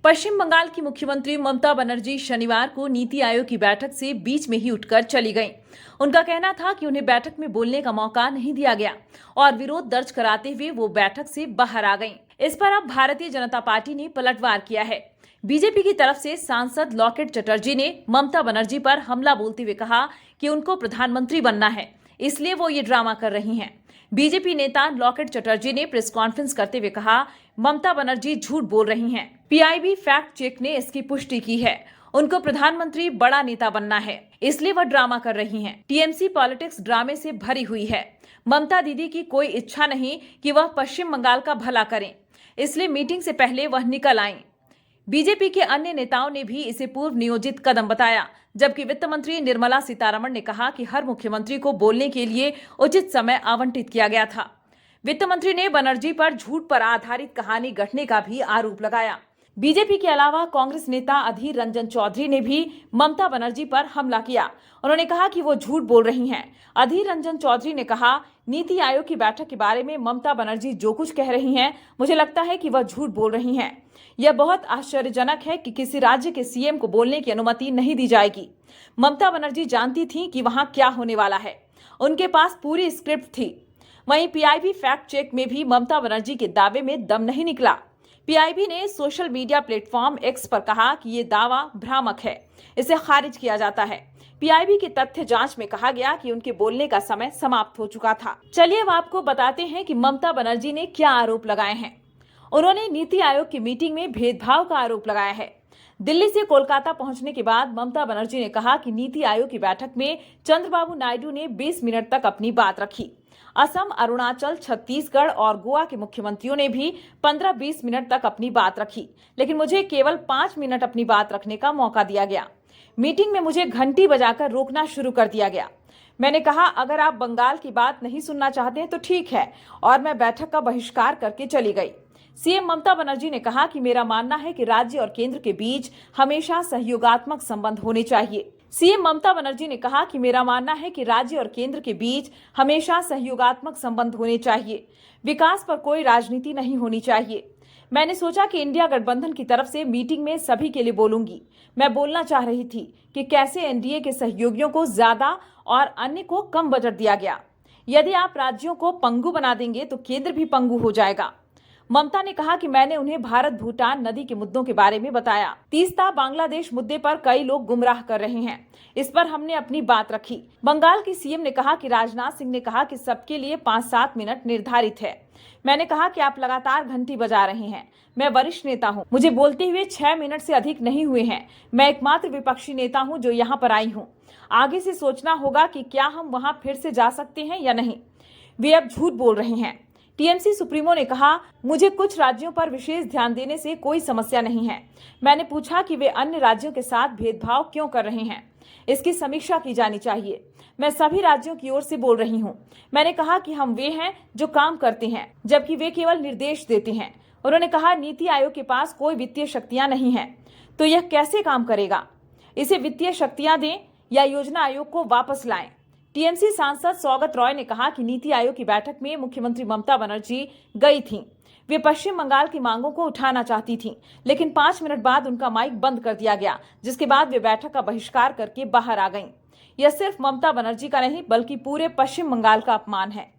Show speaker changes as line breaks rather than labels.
पश्चिम बंगाल की मुख्यमंत्री ममता बनर्जी शनिवार को नीति आयोग की बैठक से बीच में ही उठकर चली गईं। उनका कहना था कि उन्हें बैठक में बोलने का मौका नहीं दिया गया और विरोध दर्ज कराते हुए वो बैठक से बाहर आ गईं। इस पर अब भारतीय जनता पार्टी ने पलटवार किया है। बीजेपी की तरफ से सांसद लॉकेट चटर्जी ने ममता बनर्जी पर हमला बोलते हुए कहा कि उनको प्रधानमंत्री बनना है, इसलिए वो ये ड्रामा कर रही हैं। बीजेपी नेता लॉकेट चटर्जी ने प्रेस कॉन्फ्रेंस करते हुए कहा, ममता बनर्जी झूठ बोल रही हैं। पीआईबी फैक्ट चेक ने इसकी पुष्टि की है। उनको प्रधानमंत्री बड़ा नेता बनना है, इसलिए वह ड्रामा कर रही हैं। टीएमसी पॉलिटिक्स ड्रामे से भरी हुई है। ममता दीदी की कोई इच्छा नहीं कि वह पश्चिम बंगाल का भला करें, इसलिए मीटिंग से पहले वह निकल आईं। बीजेपी के अन्य नेताओं ने भी इसे पूर्व नियोजित कदम बताया, जबकि वित्त मंत्री निर्मला सीतारमण ने कहा कि हर मुख्यमंत्री को बोलने के लिए उचित समय आवंटित किया गया था। वित्त मंत्री ने बनर्जी पर झूठ पर आधारित कहानी गढ़ने का भी आरोप लगाया। बीजेपी के अलावा कांग्रेस नेता अधीर रंजन चौधरी ने भी ममता बनर्जी पर हमला किया। उन्होंने कहा कि वो झूठ बोल रही हैं। अधीर रंजन चौधरी ने कहा, नीति आयोग की बैठक के बारे में ममता बनर्जी जो कुछ कह रही हैं, मुझे लगता है कि वह झूठ बोल रही हैं। यह बहुत आश्चर्यजनक है कि किसी राज्य के सीएम को बोलने की अनुमति नहीं दी जाएगी। ममता बनर्जी जानती थी कि वहां क्या होने वाला है। उनके पास पूरी स्क्रिप्ट थी। वहीं पीआईबी फैक्ट चेक में भी ममता बनर्जी के दावे में दम नहीं निकला। पीआईबी ने सोशल मीडिया प्लेटफॉर्म एक्स पर कहा कि ये दावा भ्रामक है, इसे खारिज किया जाता है। पीआईबी की तथ्य जांच में कहा गया कि उनके बोलने का समय समाप्त हो चुका था। चलिए अब आपको बताते हैं कि ममता बनर्जी ने क्या आरोप लगाए हैं। उन्होंने नीति आयोग की मीटिंग में भेदभाव का आरोप लगाया है। दिल्ली से कोलकाता पहुंचने के बाद ममता बनर्जी ने कहा कि नीति आयोग की बैठक में चंद्रबाबू नायडू ने 20 मिनट तक अपनी बात रखी। असम, अरुणाचल, छत्तीसगढ़ और गोवा के मुख्यमंत्रियों ने भी 15-20 मिनट तक अपनी बात रखी, लेकिन मुझे केवल 5 मिनट अपनी बात रखने का मौका दिया गया। मीटिंग में मुझे घंटी बजाकर रोकना शुरू कर दिया गया। मैंने कहा, अगर आप बंगाल की बात नहीं सुनना चाहते हैं तो ठीक है, और मैं बैठक का बहिष्कार करके चली गई। सीएम ममता बनर्जी ने कहा कि मेरा मानना है कि राज्य और केंद्र के बीच हमेशा सहयोगात्मक संबंध होने चाहिए। सीएम ममता बनर्जी ने कहा कि मेरा मानना है कि राज्य और केंद्र के बीच हमेशा सहयोगात्मक संबंध होने चाहिए। विकास पर कोई राजनीति नहीं होनी चाहिए। मैंने सोचा कि इंडिया गठबंधन की तरफ से मीटिंग में सभी के लिए बोलूंगी। मैं बोलना चाह रही थी कि कैसे एनडीए के सहयोगियों को ज्यादा और अन्य को कम बजट दिया गया। यदि आप राज्यों को पंगु बना देंगे तो केंद्र भी पंगु हो जाएगा। ममता ने कहा कि मैंने उन्हें भारत भूटान नदी के मुद्दों के बारे में बताया। तीस्ता बांग्लादेश मुद्दे पर कई लोग गुमराह कर रहे हैं, इस पर हमने अपनी बात रखी। बंगाल की सीएम ने कहा कि राजनाथ सिंह ने कहा कि सबके लिए 5-7 मिनट निर्धारित है। मैंने कहा कि आप लगातार घंटी बजा रहे हैं। मैं वरिष्ठ नेता हूं, मुझे बोलते हुए 6 मिनट से अधिक नहीं हुए हैं। मैं एकमात्र विपक्षी नेता हूं जो यहाँ पर आई हूँ। आगे से सोचना होगा कि क्या हम वहाँ फिर से जा सकते हैं या नहीं। वे अब झूठ बोल रहे हैं। टीएमसी सुप्रीमो ने कहा, मुझे कुछ राज्यों पर विशेष ध्यान देने से कोई समस्या नहीं है। मैंने पूछा कि वे अन्य राज्यों के साथ भेदभाव क्यों कर रहे हैं। इसकी समीक्षा की जानी चाहिए। मैं सभी राज्यों की ओर से बोल रही हूं। मैंने कहा कि हम वे हैं जो काम करते हैं, जबकि वे केवल निर्देश देते हैं। उन्होंने कहा, नीति आयोग के पास कोई वित्तीय शक्तियां नहीं है, तो यह कैसे काम करेगा। इसे वित्तीय शक्तियां दें या योजना आयोग को वापस लाएं। टीएमसी सांसद सौगत रॉय ने कहा कि नीति आयोग की बैठक में मुख्यमंत्री ममता बनर्जी गई थीं। वे पश्चिम बंगाल की मांगों को उठाना चाहती थीं, लेकिन 5 मिनट बाद उनका माइक बंद कर दिया गया, जिसके बाद वे बैठक का बहिष्कार करके बाहर आ गईं। यह सिर्फ ममता बनर्जी का नहीं बल्कि पूरे पश्चिम बंगाल का अपमान है।